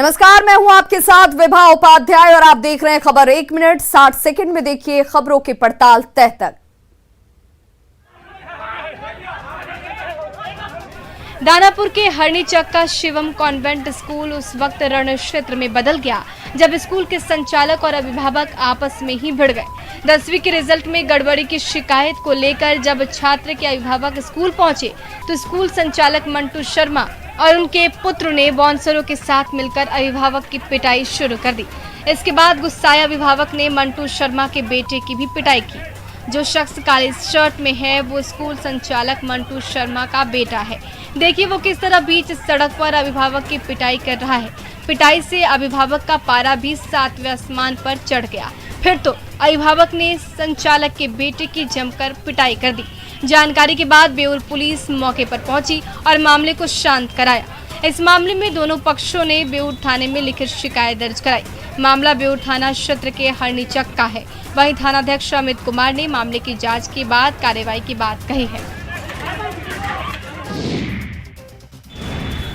नमस्कार, मैं हूं आपके साथ विभा उपाध्याय और आप देख रहे हैं खबर 1 मिनट 60 सेकंड में। देखिए खबरों की पड़ताल तह तक। दानापुर के हरनीचक का शिवम कॉन्वेंट स्कूल उस वक्त रण क्षेत्र में बदल गया जब स्कूल के संचालक और अभिभावक आपस में ही भिड़ गए। 10वीं के रिजल्ट में गड़बड़ी की शिकायत को लेकर जब छात्र के अभिभावक स्कूल पहुंचे तो स्कूल संचालक मंटू शर्मा और उनके पुत्र ने बाउंसरों के साथ मिलकर अभिभावक की पिटाई शुरू कर दी। इसके बाद गुस्साए अभिभावक ने मंटू शर्मा के बेटे की भी पिटाई की। जो शख्स काले शर्ट में है वो स्कूल संचालक मंटू शर्मा का बेटा है। देखिए वो किस तरह बीच सड़क पर अभिभावक की पिटाई कर रहा है। पिटाई से अभिभावक का पारा भी 7वें आसमान पर चढ़ गया। फिर तो अभिभावक ने संचालक के बेटे की जमकर पिटाई कर दी। जानकारी के बाद बेउर पुलिस मौके पर पहुंची और मामले को शांत कराया। इस मामले में दोनों पक्षों ने बेउर थाने में लिखित शिकायत दर्ज कराई। मामला बेउर थाना क्षेत्र के हरनीचक का है। वहीं थानाध्यक्ष अमित कुमार ने मामले की जांच के बाद कार्रवाई की बात कही है।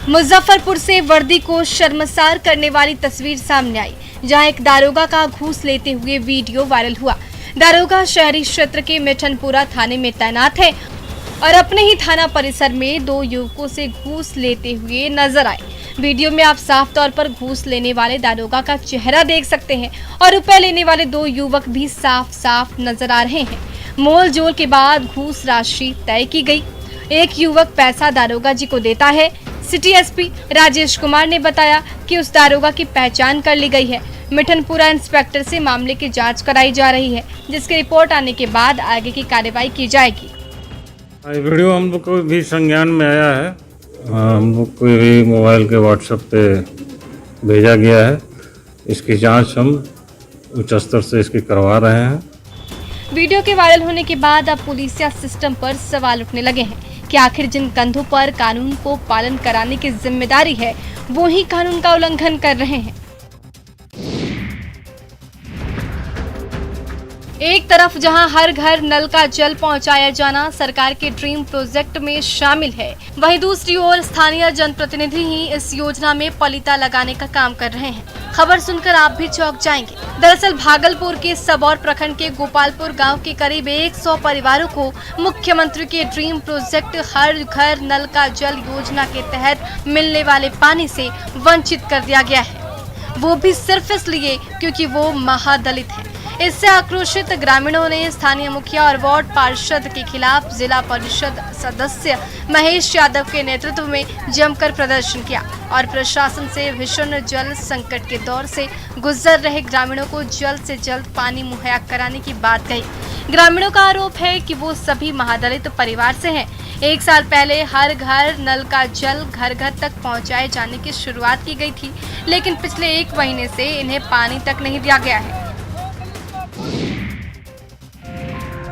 मुजफ्फरपुर से वर्दी को शर्मसार करने वाली तस्वीर सामने आई, जहां एक दारोगा का घूस लेते हुए वीडियो वायरल हुआ। दारोगा शहरी क्षेत्र के मिठनपुरा थाने में तैनात है और अपने ही थाना परिसर में 2 युवकों से घूस लेते हुए नजर आए। वीडियो में आप साफ तौर पर घूस लेने वाले दारोगा का चेहरा देख सकते हैं और रुपए लेने वाले 2 युवक भी साफ साफ नजर आ रहे हैं। मोल जोल के बाद घूस राशि तय की गई। एक युवक पैसा दारोगा जी को देता है। सिटी एसपी राजेश कुमार ने बताया कि उस दारोगा की पहचान कर ली गई है। मिठनपुरा इंस्पेक्टर से मामले की जांच कराई जा रही है, जिसकी रिपोर्ट आने के बाद आगे की कार्रवाई की जाएगी। वीडियो हम लोग को भी संज्ञान में आया है। हम लोग को भी मोबाइल के व्हाट्सएप पे भेजा गया है। इसकी जांच हम उच्च स्तर से इसकी करवा रहे हैं। वीडियो के वायरल होने के बाद अब पुलिसिया सिस्टम पर सवाल उठने लगे हैं कि आखिर जिन कंधों पर कानून को पालन कराने की जिम्मेदारी है वो ही कानून का उल्लंघन कर रहे हैं। एक तरफ जहां हर घर नल का जल पहुंचाया जाना सरकार के ड्रीम प्रोजेक्ट में शामिल है, वहीं दूसरी ओर स्थानीय जनप्रतिनिधि ही इस योजना में पलीता लगाने का काम कर रहे हैं। खबर सुनकर आप भी चौंक जाएंगे। दरअसल भागलपुर के सबौर प्रखंड के गोपालपुर गांव के करीब 100 परिवारों को मुख्यमंत्री के ड्रीम प्रोजेक्ट हर घर नल का जल योजना के तहत मिलने वाले पानी से वंचित कर दिया गया है, वो भी सिर्फ इसलिए क्योंकि वो महादलित है। इससे आक्रोशित ग्रामीणों ने स्थानीय मुखिया और वार्ड पार्षद के खिलाफ जिला परिषद सदस्य महेश यादव के नेतृत्व में जमकर प्रदर्शन किया और प्रशासन से भीषण जल संकट के दौर से गुजर रहे ग्रामीणों को जल्द से जल्द पानी मुहैया कराने की बात कही। ग्रामीणों का आरोप है कि वो सभी महादलित परिवार से हैं। 1 साल पहले हर घर नल का जल घर घर तक पहुंचाए जाने की शुरुआत की गई थी, लेकिन पिछले 1 महीने से इन्हें पानी तक नहीं दिया गया है।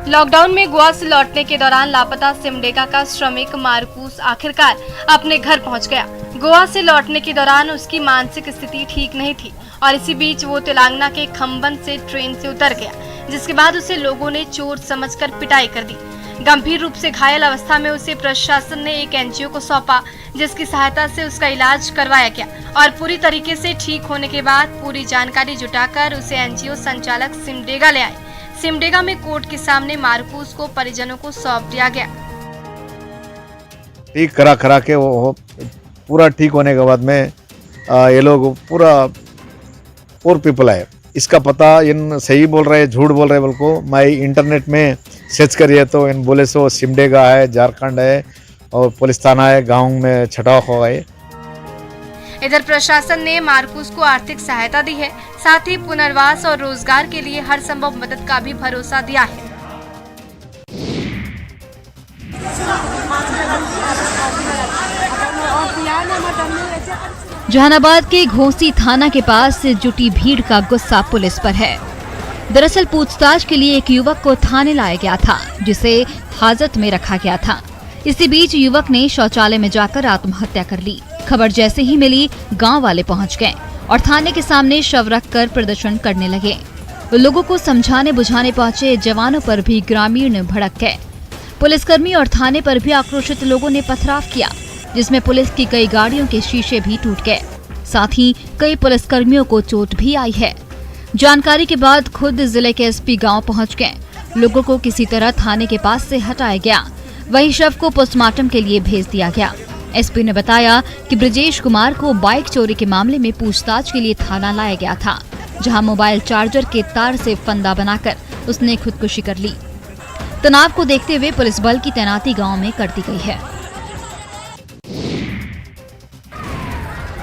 लॉकडाउन में गोवा से लौटने के दौरान लापता सिमडेगा का श्रमिक मार्कूस आखिरकार अपने घर पहुंच गया। गोवा से लौटने के दौरान उसकी मानसिक स्थिति ठीक नहीं थी और इसी बीच वो तेलंगाना के खम्बन से ट्रेन से उतर गया, जिसके बाद उसे लोगों ने चोर समझकर पिटाई कर दी। गंभीर रूप से घायल अवस्था में उसे प्रशासन ने एक एनजीओ को सौंपा, जिसकी सहायता से उसका इलाज करवाया गया और पूरी तरीके से ठीक होने के बाद पूरी जानकारी जुटाकर उसे एनजीओ संचालक सिमडेगा ले आए। सिमडेगा में कोर्ट के सामने मार्कूस को परिजनों को सौंप दिया गया। ठीक करा के वो पूरा ठीक होने के बाद में ये लोग पूरा पोर पीपल है, इसका पता इन सही बोल रहे झूठ बोल रहे बोल को मैं इंटरनेट में सर्च करिए तो इन बोले सो सिमडेगा है, झारखंड है और पुलिस थाना है, गाँव में छटाव हो गए। इधर प्रशासन ने मार्कूस को आर्थिक सहायता दी है, साथ ही पुनर्वास और रोजगार के लिए हर संभव मदद का भी भरोसा दिया है। जहानाबाद के घोसी थाना के पास से जुटी भीड़ का गुस्सा पुलिस पर है। दरअसल पूछताछ के लिए एक युवक को थाने लाया गया था, जिसे हाजत में रखा गया था। इसी बीच युवक ने शौचालय में जाकर आत्महत्या कर ली। खबर जैसे ही मिली गांव वाले पहुंच गए और थाने के सामने शव रखकर प्रदर्शन करने लगे। लोगों को समझाने बुझाने पहुंचे जवानों पर भी ग्रामीण भड़क गए। पुलिसकर्मी और थाने पर भी आक्रोशित लोगों ने पथराव किया, जिसमें पुलिस की कई गाड़ियों के शीशे भी टूट गए। साथ ही कई पुलिसकर्मियों को चोट भी आई है। जानकारी के बाद खुद जिले के एसपी गांव पहुंच गए। लोगों को किसी तरह थाने के पास से हटाया गया। वहीं शव को पोस्टमार्टम के लिए भेज दिया गया। एसपी ने बताया कि ब्रजेश कुमार को बाइक चोरी के मामले में पूछताछ के लिए थाना लाया गया था, जहां मोबाइल चार्जर के तार से फंदा बनाकर उसने खुदकुशी कर ली। तनाव को देखते हुए पुलिस बल की तैनाती गांव में कर दी गई है।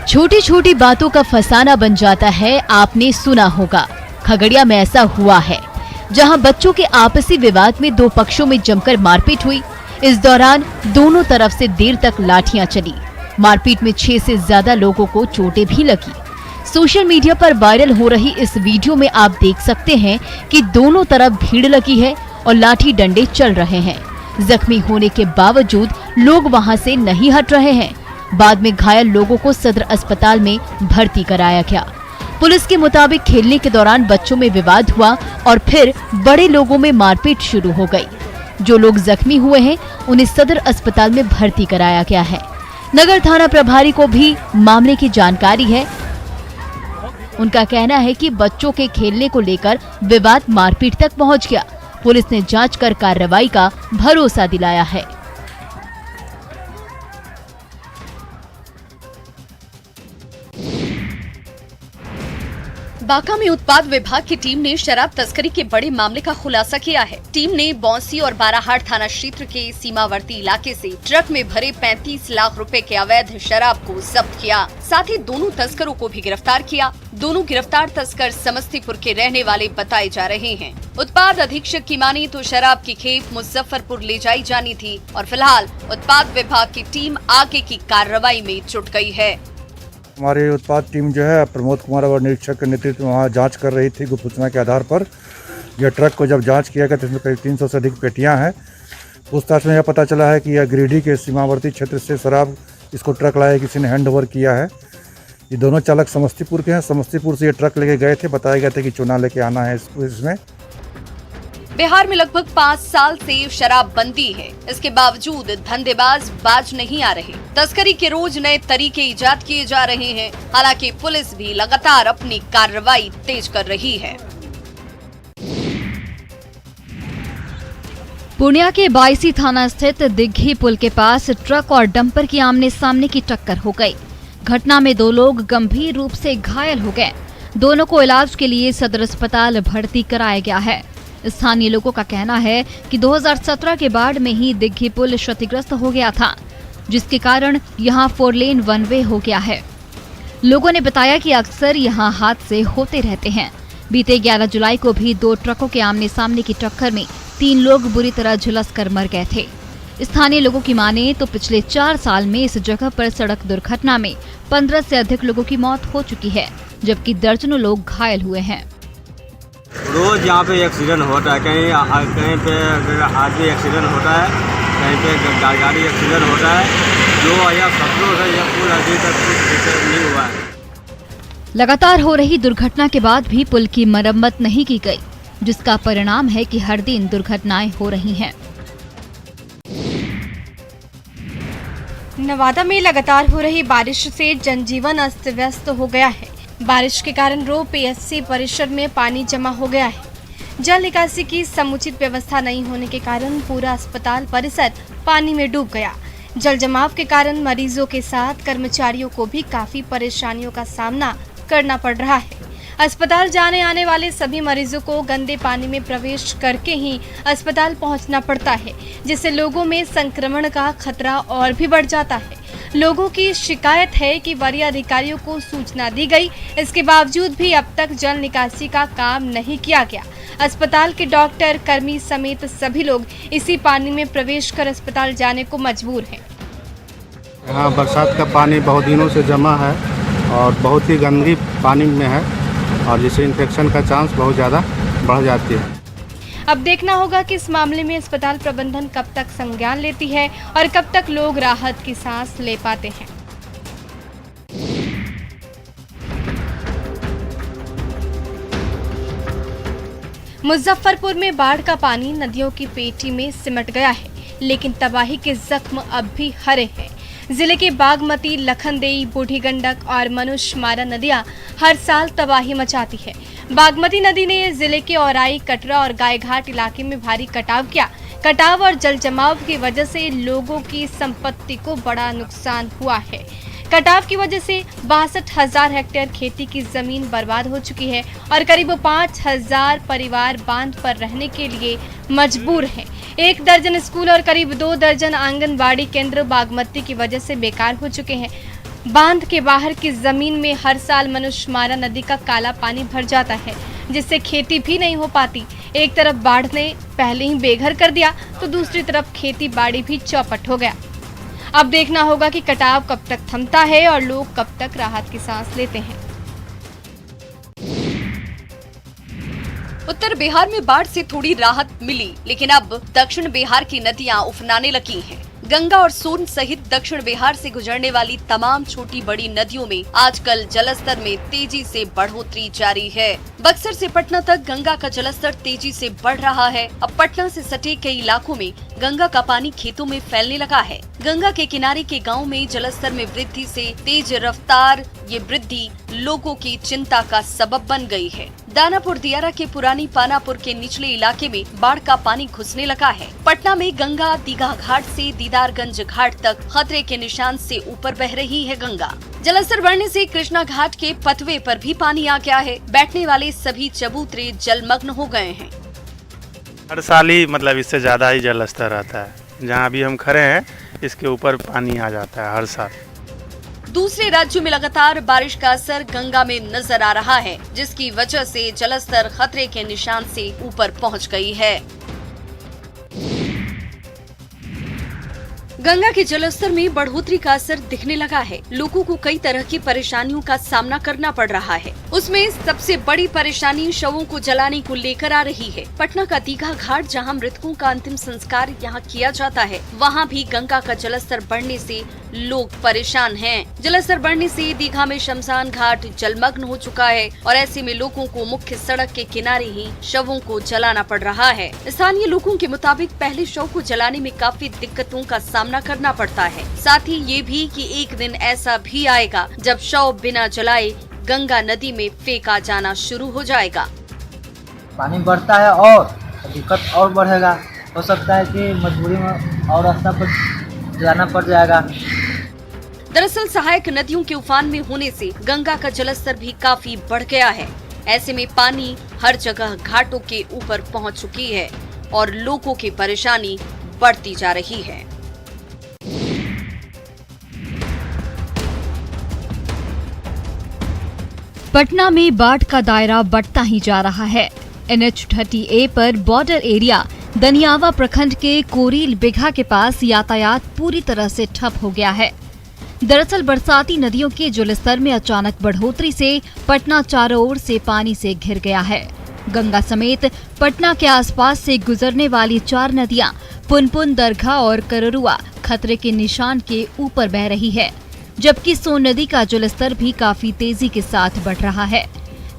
छोटी छोटी बातों का फसाना बन जाता है, आपने सुना होगा। खगड़िया में ऐसा हुआ है, जहां बच्चों के आपसी विवाद में दो पक्षों में जमकर मारपीट हुई। इस दौरान दोनों तरफ से देर तक लाठियां चली। मारपीट में 6 से ज्यादा लोगों को चोटें भी लगी। सोशल मीडिया पर वायरल हो रही इस वीडियो में आप देख सकते हैं कि दोनों तरफ भीड़ लगी है और लाठी डंडे चल रहे हैं। जख्मी होने के बावजूद लोग वहां से नहीं हट रहे हैं। बाद में घायल लोगों को सदर अस्पताल में भर्ती कराया गया। पुलिस के मुताबिक खेलने के दौरान बच्चों में विवाद हुआ और फिर बड़े लोगों में मारपीट शुरू हो गई। जो लोग जख्मी हुए हैं उन्हें सदर अस्पताल में भर्ती कराया गया है। नगर थाना प्रभारी को भी मामले की जानकारी है। उनका कहना है कि बच्चों के खेलने को लेकर विवाद मारपीट तक पहुंच गया। पुलिस ने जांच कर कार्रवाई का भरोसा दिलाया है। बांका में उत्पाद विभाग की टीम ने शराब तस्करी के बड़े मामले का खुलासा किया है। टीम ने बौंसी और बाराहाट थाना क्षेत्र के सीमावर्ती इलाके से ट्रक में भरे 35 लाख रुपए के अवैध शराब को जब्त किया। साथ ही दोनों तस्करों को भी गिरफ्तार किया। दोनों गिरफ्तार तस्कर समस्तीपुर के रहने वाले बताए जा रहे हैं। उत्पाद अधीक्षक की माने तो शराब की खेप मुजफ्फरपुर ले जाई जानी थी और फिलहाल उत्पाद विभाग की टीम आगे की कार्रवाई में जुट गई है। हमारी उत्पाद टीम जो है प्रमोद कुमार और निरीक्षक के नेतृत्व में वहाँ जांच कर रही थी। गुप्त सूचना के आधार पर यह ट्रक को जब जांच किया गया तो इसमें करीब 300 से अधिक पेटियां हैं। पूछताछ में यह पता चला है कि यह गिरिडीह के सीमावर्ती क्षेत्र से शराब इसको ट्रक लाया किसी ने हैंड ओवर किया है। ये दोनों चालक समस्तीपुर के हैं। समस्तीपुर से ये ट्रक लेके गए थे। बताया गया था कि चूना लेके आना है इसमें। बिहार में लगभग 5 साल से शराब बंदी है। इसके बावजूद धंधेबाज बाज नहीं आ रहे। तस्करी के रोज नए तरीके इजाद किए जा रहे हैं। हालांकि पुलिस भी लगातार अपनी कार्रवाई तेज कर रही है। पूर्णिया के बायसी थाना स्थित दिग्घी पुल के पास ट्रक और डंपर की आमने सामने की टक्कर हो गई। घटना में 2 लोग गंभीर रूप से घायल हो गए। दोनों को इलाज के लिए सदर अस्पताल भर्ती कराया गया है। स्थानीय लोगों का कहना है कि 2017 के बाढ़ में ही दिग्घी पुल क्षतिग्रस्त हो गया था, जिसके कारण यहां 4 लेन वन वे हो गया है। लोगों ने बताया कि अक्सर यहां हादसे होते रहते हैं। बीते 11 जुलाई को भी 2 ट्रकों के आमने सामने की टक्कर में 3 लोग बुरी तरह झुलसकर मर गए थे। स्थानीय लोगों की माने तो पिछले 4 साल में इस जगह पर सड़क दुर्घटना में 15 से अधिक लोगों की मौत हो चुकी है, जबकि दर्जनों लोग घायल हुए हैं। रोज यहाँ पे एक्सीडेंट होता है। कहीं पे आदमी एक्सीडेंट होता है, कहीं पे गाड़ी एक्सीडेंट होता है। जो यह सफरों से यह पुल अभी तक कुछ नहीं हुआ है। लगातार हो रही दुर्घटना के बाद भी पुल की मरम्मत नहीं की गई, जिसका परिणाम है कि हर दिन दुर्घटनाएं हो रही हैं। नवादा में लगातार हो रही बारिश से जनजीवन अस्त व्यस्त हो गया है। बारिश के कारण रो पीएचसी परिसर में पानी जमा हो गया है। जल निकासी की समुचित व्यवस्था नहीं होने के कारण पूरा अस्पताल परिसर पानी में डूब गया। जल जमाव के कारण मरीजों के साथ कर्मचारियों को भी काफी परेशानियों का सामना करना पड़ रहा है। अस्पताल जाने आने वाले सभी मरीजों को गंदे पानी में प्रवेश करके ही अस्पताल पहुंचना पड़ता है, जिससे लोगों में संक्रमण का खतरा और भी बढ़ जाता है। लोगों की शिकायत है कि वरीय अधिकारियों को सूचना दी गई, इसके बावजूद भी अब तक जल निकासी का काम नहीं किया गया। अस्पताल के डॉक्टर, कर्मी समेत सभी लोग इसी पानी में प्रवेश कर अस्पताल जाने को मजबूर हैं। यहाँ बरसात का पानी बहुत दिनों से जमा है और बहुत ही गंदगी पानी में है और जिससे इन्फेक्शन का चांस बहुत ज़्यादा बढ़ जाती है। अब देखना होगा कि इस मामले में अस्पताल प्रबंधन कब तक संज्ञान लेती है और कब तक लोग राहत की सांस ले पाते हैं। मुजफ्फरपुर में बाढ़ का पानी नदियों की पेटी में सिमट गया है, लेकिन तबाही के जख्म अब भी हरे हैं। जिले के बागमती, लखनदेई, बूढ़ी गंडक और मनुष्यमारा नदियां हर साल तबाही मचाती है। बागमती नदी ने जिले के औराई, कटरा और गायघाट इलाके में भारी कटाव किया। कटाव और जल जमाव की वजह से लोगों की संपत्ति को बड़ा नुकसान हुआ है। कटाव की वजह से 62,000 हेक्टेयर खेती की जमीन बर्बाद हो चुकी है और करीब 5,000 परिवार बांध पर रहने के लिए मजबूर हैं। 1 दर्जन स्कूल और करीब 2 दर्जन आंगनबाड़ी केंद्र बागमती की वजह से बेकार हो चुके हैं। बांध के बाहर की जमीन में हर साल मनुष्यमारा नदी का काला पानी भर जाता है, जिससे खेती भी नहीं हो पाती। एक तरफ बाढ़ ने पहले ही बेघर कर दिया तो दूसरी तरफ खेती बाड़ी भी चौपट हो गया। अब देखना होगा कि कटाव कब तक थमता है और लोग कब तक राहत की सांस लेते हैं। उत्तर बिहार में बाढ़ से थोड़ी राहत मिली, लेकिन अब दक्षिण बिहार की नदियां उफनाने लगी हैं। गंगा और सोन सहित दक्षिण बिहार से गुजरने वाली तमाम छोटी बड़ी नदियों में आजकल जलस्तर में तेजी से बढ़ोतरी जारी है। बक्सर से पटना तक गंगा का जलस्तर तेजी से बढ़ रहा है। अब पटना से सटे कई इलाकों में गंगा का पानी खेतों में फैलने लगा है। गंगा के किनारे के गांव में जलस्तर में वृद्धि से तेज रफ्तार ये वृद्धि लोगों की चिंता का सबब बन गई है। दानापुर दियारा के पुरानी पानापुर के निचले इलाके में बाढ़ का पानी घुसने लगा है। पटना में गंगा दीघा घाट से दीदारगंज घाट तक खतरे के निशान से ऊपर बह रही है गंगा। जलस्तर बढ़ने से कृष्णा घाट के पतवे पर भी पानी आ गया है। बैठने वाले सभी चबूतरे जलमग्न हो गए हैं। हर साल ही मतलब इससे ज़्यादा ही जलस्तर रहता है। जहाँ अभी हम खड़े हैं इसके ऊपर पानी आ जाता है हर साल। दूसरे राज्यों में लगातार बारिश का असर गंगा में नजर आ रहा है, जिसकी वजह से जलस्तर खतरे के निशान से ऊपर पहुंच गई है। गंगा के जलस्तर में बढ़ोतरी का असर दिखने लगा है। लोगों को कई तरह की परेशानियों का सामना करना पड़ रहा है। उसमें सबसे बड़ी परेशानी शवों को जलाने को लेकर आ रही है। पटना का दीघा घाट, जहां मृतकों का अंतिम संस्कार यहां किया जाता है, वहां भी गंगा का जलस्तर बढ़ने से लोग परेशान हैं। जलस्तर बढ़ने से दीघा में शमशान घाट जलमग्न हो चुका है और ऐसे में लोगों को मुख्य सड़क के किनारे ही शवों को जलाना पड़ रहा है। स्थानीय लोगों के मुताबिक पहले शव को जलाने में काफी दिक्कतों का सामना करना पड़ता है। साथ ही ये भी कि एक दिन ऐसा भी आएगा जब शव बिना जलाए गंगा नदी में फेंका जाना शुरू हो जाएगा। पानी बढ़ता है और दिक्कत और बढ़ेगा। हो सकता है कि मजबूरी में और रास्ता पर जलाना पड़ जाएगा। दरअसल सहायक नदियों के उफान में होने से गंगा का जलस्तर भी काफी बढ़ गया है। ऐसे में पानी हर जगह घाटों के ऊपर पहुंच चुकी है और लोगों की परेशानी बढ़ती जा रही है। पटना में बाढ़ का दायरा बढ़ता ही जा रहा है। NH30A पर बॉर्डर एरिया दनियावा प्रखंड के कोरील बिघा के पास यातायात पूरी तरह से ठप हो गया है। दरअसल बरसाती नदियों के जलस्तर में अचानक बढ़ोतरी से पटना चारों ओर से पानी से घिर गया है। गंगा समेत पटना के आसपास से गुजरने वाली 4 नदियां पुनपुन, दरघा और कररुआ खतरे के निशान के ऊपर बह रही है, जबकि सोन नदी का जलस्तर भी काफी तेजी के साथ बढ़ रहा है।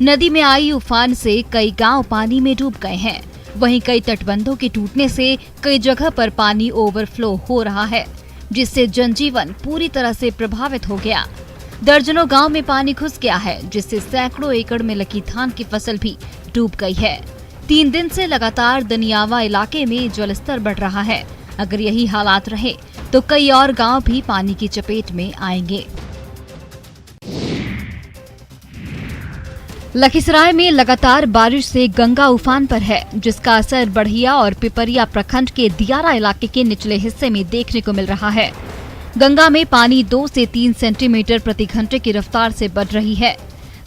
नदी में आई उफान से कई गांव पानी में डूब गए हैं। वहीं कई तटबंधों के टूटने से कई जगह पर पानी ओवरफ्लो हो रहा है, जिससे जनजीवन पूरी तरह से प्रभावित हो गया। दर्जनों गांव में पानी घुस गया है, जिससे सैकड़ों एकड़ में लगी धान की फसल भी डूब गई है। 3 दिन से लगातार दनियावा इलाके में जलस्तर बढ़ रहा है। अगर यही हालात रहे तो कई और गांव भी पानी की चपेट में आएंगे। लखीसराय में लगातार बारिश से गंगा उफान पर है, जिसका असर बढ़िया और पिपरिया प्रखंड के दियारा इलाके के निचले हिस्से में देखने को मिल रहा है। गंगा में पानी 2 से 3 सेंटीमीटर प्रति घंटे की रफ्तार से बढ़ रही है।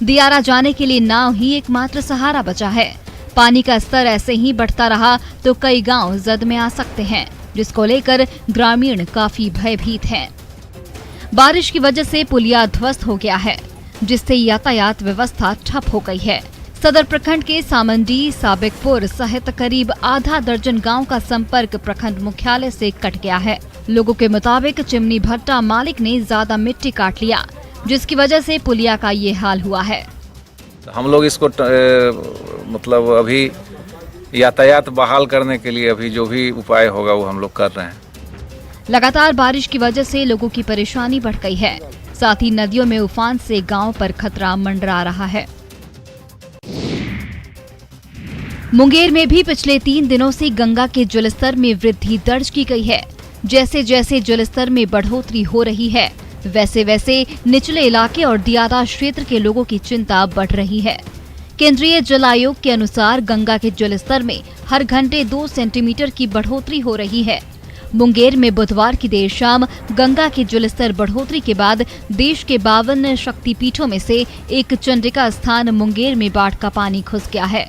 दियारा जाने के लिए नाव ही एकमात्र सहारा बचा है। पानी का स्तर ऐसे ही बढ़ता रहा तो कई गांव जद में आ सकते हैं, जिसको लेकर ग्रामीण काफी भयभीत हैं। बारिश की वजह से पुलिया ध्वस्त हो गया है, जिससे यातायात व्यवस्था ठप हो गई है। सदर प्रखंड के सामंडी, साबिकपुर सहित करीब आधा दर्जन गांव का संपर्क प्रखंड मुख्यालय से कट गया है। लोगों के मुताबिक चिमनी भट्टा मालिक ने ज्यादा मिट्टी काट लिया, जिसकी वजह से पुलिया का ये हाल हुआ है। हम लोग इसको मतलब अभी यातायात बहाल करने के लिए अभी जो भी उपाय होगा वो हम लोग कर रहे हैं। लगातार बारिश की वजह से लोगों की परेशानी बढ़ गई है। साथ ही नदियों में उफान से गांव पर खतरा मंडरा रहा है। मुंगेर में भी पिछले 3 दिनों से गंगा के जलस्तर में वृद्धि दर्ज की गई है। जैसे जैसे जलस्तर में बढ़ोतरी हो रही है, वैसे वैसे निचले इलाके और दियारा क्षेत्र के लोगों की चिंता बढ़ रही है। केंद्रीय जल आयोग के अनुसार गंगा के जलस्तर में हर घंटे 2 सेंटीमीटर की बढ़ोतरी हो रही है। मुंगेर में बुधवार की देर शाम गंगा के जलस्तर बढ़ोतरी के बाद देश के 52 शक्तिपीठों में से एक चंडिका स्थान मुंगेर में बाढ़ का पानी घुस गया है।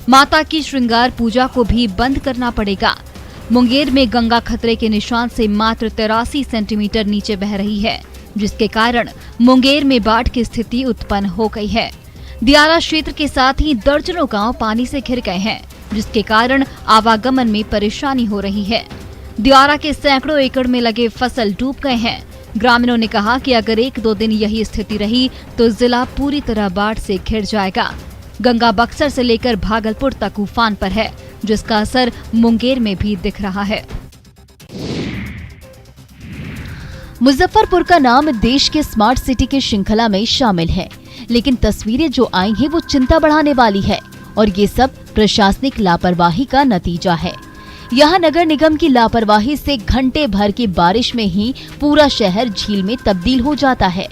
माता की श्रृंगार पूजा को भी बंद करना पड़ेगा। मुंगेर में गंगा खतरे के निशान से मात्र 83 सेंटीमीटर नीचे बह रही है, जिसके कारण मुंगेर में बाढ़ की स्थिति उत्पन्न हो गई है। दियारा क्षेत्र के साथ ही दर्जनों गांव पानी से घिर गए हैं, जिसके कारण आवागमन में परेशानी हो रही है। दियारा के सैकड़ों एकड़ में लगे फसल डूब गए हैं। ग्रामीणों ने कहा कि अगर 1-2 दिन यही स्थिति रही तो जिला पूरी तरह बाढ़ से घिर जाएगा। गंगा बक्सर से लेकर भागलपुर तक उफान पर है, जिसका असर मुंगेर में भी दिख रहा है। मुजफ्फरपुर का नाम देश के स्मार्ट सिटी की श्रृंखला में शामिल है, लेकिन तस्वीरें जो आई हैं वो चिंता बढ़ाने वाली है और ये सब प्रशासनिक लापरवाही का नतीजा है। यहाँ नगर निगम की लापरवाही से घंटे भर की बारिश में ही पूरा शहर झील में तब्दील हो जाता है।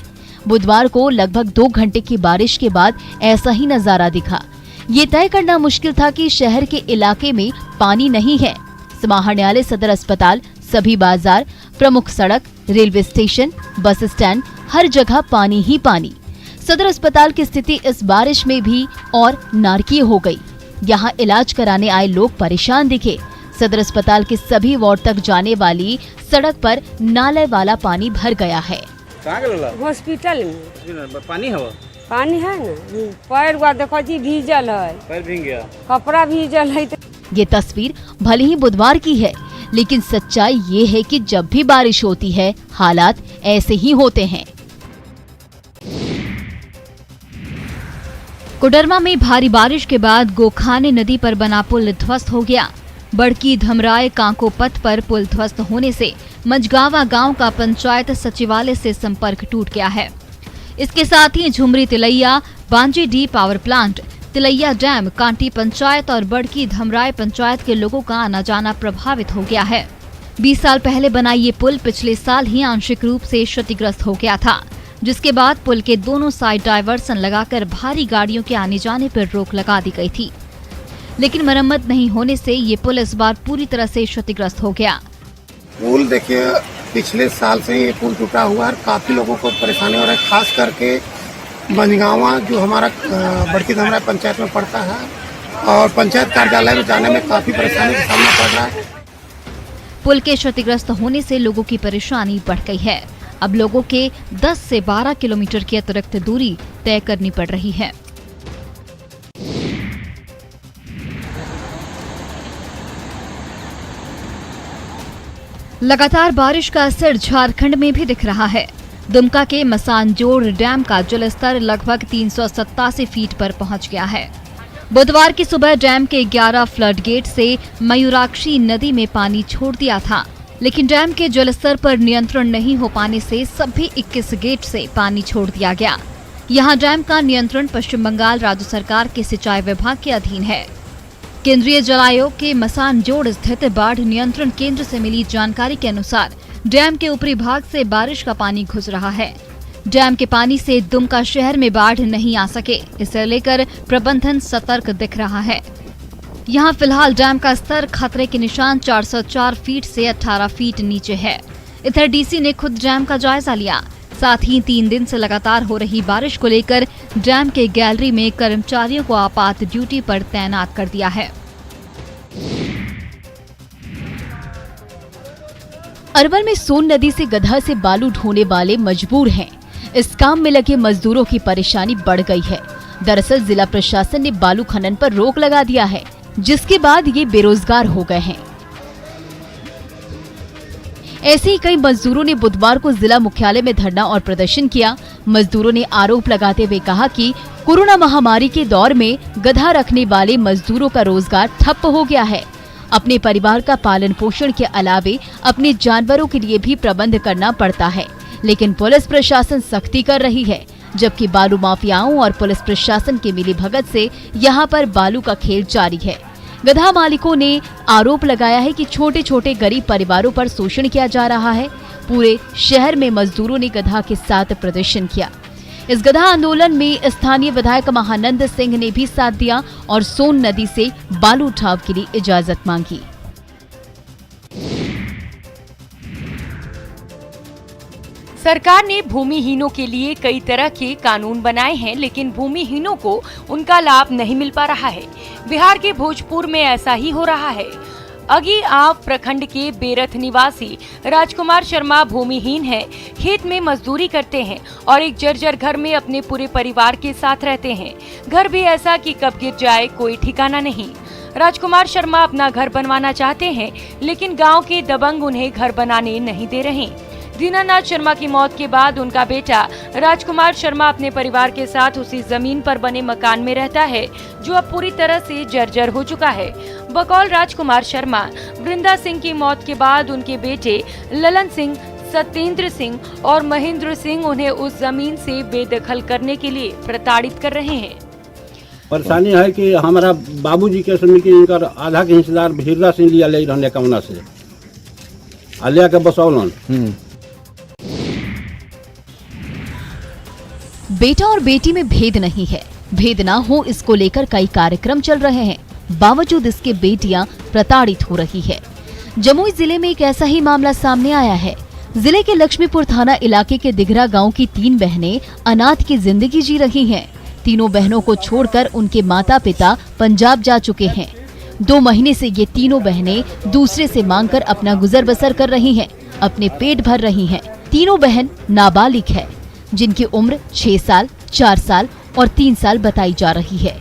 बुधवार को लगभग 2 घंटे की बारिश के बाद ऐसा ही नजारा दिखा। ये तय करना मुश्किल था कि शहर के इलाके में पानी नहीं है। समाहरणालय, सदर अस्पताल, सभी बाजार, प्रमुख सड़क, रेलवे स्टेशन, बस स्टैंड, हर जगह पानी ही पानी। सदर अस्पताल की स्थिति इस बारिश में भी और नारकीय हो गई। यहाँ इलाज कराने आए लोग परेशान दिखे। सदर अस्पताल के सभी वार्ड तक जाने वाली सड़क पर नाले वाला पानी भर गया है। हॉस्पिटल में पानी है ना, पैर हुआ देखो जी भीजल है, पैर भीग गया, कपड़ा भीजल है। ये तस्वीर भले ही बुधवार की है, लेकिन सच्चाई ये है कि जब भी बारिश होती है हालात ऐसे ही होते हैं। कोडरमा में भारी बारिश के बाद गोखाने नदी पर बना पुल ध्वस्त हो गया। बड़की धमराय कांको पथ पर पुल ध्वस्त होने से मझगावा गांव का पंचायत सचिवालय से संपर्क टूट गया है। इसके साथ ही Jhumri Tilaiya, Banjidih power plant, Tilaiya dam, Kanti panchayat और बड़की धमराय पंचायत के लोगों का आना जाना प्रभावित हो गया है। 20 साल पहले बना ये पुल पिछले साल ही आंशिक रूप से क्षतिग्रस्त हो गया था, जिसके बाद पुल के दोनों साइड डायवर्सन लगाकर भारी गाड़ियों के आने जाने पर रोक लगा दी गई थी। लेकिन मरम्मत नहीं होने से ये पुल इस बार पूरी तरह से क्षतिग्रस्त हो गया। पुल देखिए, पिछले साल से ये पुल टूटा हुआ है, काफी लोगों को परेशानी हो रहा है। खास करके बनगावा जो हमारा बड़की धमराय पंचायत में पड़ता है और पंचायत कार्यालय में जाने में काफी परेशानी का सामना पड़ रहा है। पुल के क्षतिग्रस्त होने से लोगों की परेशानी बढ़ गई है। अब लोगों के 10 से 12 किलोमीटर की अतिरिक्त दूरी तय करनी पड़ रही है। लगातार बारिश का असर झारखंड में भी दिख रहा है। दुमका के मसानजोड़ डैम का जलस्तर लगभग 387 फीट पर पहुंच गया है। बुधवार की सुबह डैम के 11 फ्लड गेट से मयूराक्षी नदी में पानी छोड़ दिया था, लेकिन डैम के जलस्तर पर नियंत्रण नहीं हो पाने से सभी 21 गेट से पानी छोड़ दिया गया। यहां डैम का नियंत्रण पश्चिम बंगाल राज्य सरकार के सिंचाई विभाग के अधीन है। केंद्रीय जल आयोग के मसानजोड़ स्थित बाढ़ नियंत्रण केंद्र से मिली जानकारी के अनुसार डैम के ऊपरी भाग से बारिश का पानी घुस रहा है। डैम के पानी से दुमका शहर में बाढ़ नहीं आ सके, इसे लेकर प्रबंधन सतर्क दिख रहा है। यहाँ फिलहाल डैम का स्तर खतरे के निशान 404 फीट से 18 फीट नीचे है। इधर डीसी ने खुद डैम का जायजा लिया। साथ ही 3 दिन से लगातार हो रही बारिश को लेकर डैम के गैलरी में कर्मचारियों को आपात ड्यूटी पर तैनात कर दिया है। अरवल में सोन नदी से गदहा से बालू ढोने वाले मजबूर हैं। इस काम में लगे मजदूरों की परेशानी बढ़ गई है। दरअसल जिला प्रशासन ने बालू खनन पर रोक लगा दिया है, जिसके बाद ये बेरोजगार हो गए हैं। ऐसे ही कई मजदूरों ने बुधवार को जिला मुख्यालय में धरना और प्रदर्शन किया। मजदूरों ने आरोप लगाते हुए कहा कि कोरोना महामारी के दौर में गधा रखने वाले मजदूरों का रोजगार ठप हो गया है। अपने परिवार का पालन पोषण के अलावे अपने जानवरों के लिए भी प्रबंध करना पड़ता है, लेकिन पुलिस प्रशासन सख्ती कर रही है, जबकि बालू माफियाओं और पुलिस प्रशासन की मिलीभगत से यहां पर बालू का खेल जारी है। गधा मालिकों ने आरोप लगाया है कि छोटे छोटे गरीब परिवारों पर शोषण किया जा रहा है। पूरे शहर में मजदूरों ने गधा के साथ प्रदर्शन किया। इस गधा आंदोलन में स्थानीय विधायक महानंद सिंह ने भी साथ दिया और सोन नदी से बालू उठाव के लिए इजाजत मांगी। सरकार ने भूमिहीनों के लिए कई तरह के कानून बनाए हैं, लेकिन भूमिहीनों को उनका लाभ नहीं मिल पा रहा है। बिहार के भोजपुर में ऐसा ही हो रहा है। अगीआंव प्रखंड के बेरथ निवासी राजकुमार शर्मा भूमिहीन हैं, खेत में मजदूरी करते हैं और एक जर्जर घर में अपने पूरे परिवार के साथ रहते हैं। घर भी ऐसा कि कब गिर जाए कोई ठिकाना नहीं। राजकुमार शर्मा अपना घर बनवाना चाहते हैं, लेकिन गांव के दबंग उन्हें घर बनाने नहीं दे रहे। दीनानाथ शर्मा की मौत के बाद उनका बेटा राजकुमार शर्मा अपने परिवार के साथ उसी जमीन पर बने मकान में रहता है, जो अब पूरी तरह से जर्जर हो चुका है। बकौल राजकुमार शर्मा, वृंदा सिंह की मौत के बाद उनके बेटे ललन सिंह, सत्येंद्र सिंह और महेंद्र सिंह उन्हें उस जमीन से बेदखल करने के लिए प्रताड़ित कर रहे हैं। परेशानी है कि हमारा बाबूजी के समय की इनका आधा के हिस्सेदार भीरदा सिंह लिया ले रहने कमना से आलिया के बसौलन। बेटा और बेटी में भेद नहीं है, भेद ना हो इसको लेकर कई कार्यक्रम चल रहे हैं, बावजूद इसके बेटियां प्रताड़ित हो रही है। जमुई जिले में एक ऐसा ही मामला सामने आया है। जिले के लक्ष्मीपुर थाना इलाके के दिघरा गांव की 3 बहनें अनाथ की जिंदगी जी रही हैं। तीनों बहनों को छोड़कर उनके माता पिता पंजाब जा चुके हैं। 2 महीने से ये तीनों बहनें दूसरे से मांगकर अपना गुजर बसर कर रही हैं, अपने पेट भर रही हैं। तीनों बहन नाबालिग है, जिनकी उम्र 6 साल, 4 साल और 3 साल बताई जा रही है।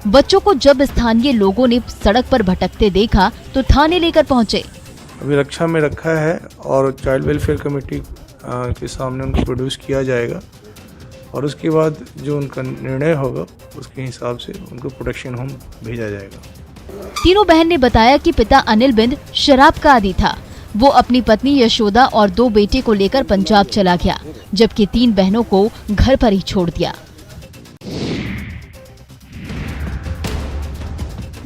बच्चों को जब स्थानीय लोगों ने सड़क पर भटकते देखा तो थाने लेकर पहुंचे। अभी रक्षा में रखा है और चाइल्ड वेलफेयर कमेटी के सामने उनको प्रोड्यूस किया जाएगा और उसके बाद जो उनका निर्णय होगा उसके हिसाब से उनको प्रोटेक्शन होम भेजा जाएगा। तीनों बहन ने बताया कि पिता अनिल बिंद शराब का आदी था। वो अपनी पत्नी यशोदा और 2 बेटे को लेकर पंजाब चला गया, जबकि 3 बहनों को घर पर ही छोड़ दिया।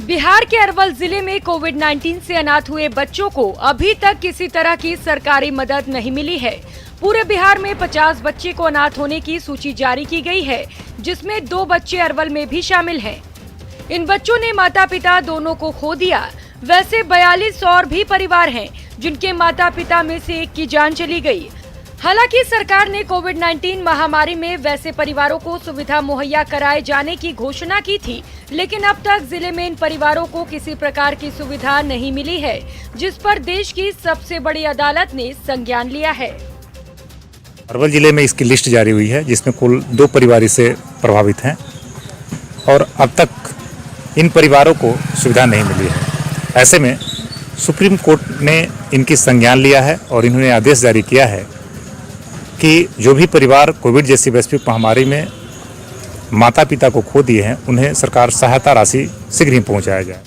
बिहार के अरवल जिले में कोविड-19 से अनाथ हुए बच्चों को अभी तक किसी तरह की सरकारी मदद नहीं मिली है। पूरे बिहार में 50 बच्चे को अनाथ होने की सूची जारी की गई है, जिसमें 2 बच्चे अरवल में भी शामिल हैं। इन बच्चों ने माता पिता दोनों को खो दिया। वैसे 42 और भी परिवार हैं जिनके माता पिता में से एक की जान चली गई। हालांकि सरकार ने कोविड-19 महामारी में वैसे परिवारों को सुविधा मुहैया कराए जाने की घोषणा की थी, लेकिन अब तक जिले में इन परिवारों को किसी प्रकार की सुविधा नहीं मिली है, जिस पर देश की सबसे बड़ी अदालत ने संज्ञान लिया है। अरवल जिले में इसकी लिस्ट जारी हुई है, जिसमें कुल 2 परिवार इससे प्रभावित हैं और अब तक इन परिवारों को सुविधा नहीं मिली है। ऐसे में सुप्रीम कोर्ट ने इनकी संज्ञान लिया है और इन्होंने आदेश जारी किया है कि जो भी परिवार कोविड जैसी वैश्विक महामारी में माता पिता को खो दिए हैं, उन्हें सरकार सहायता राशि शीघ्र ही पहुंचाया जाए।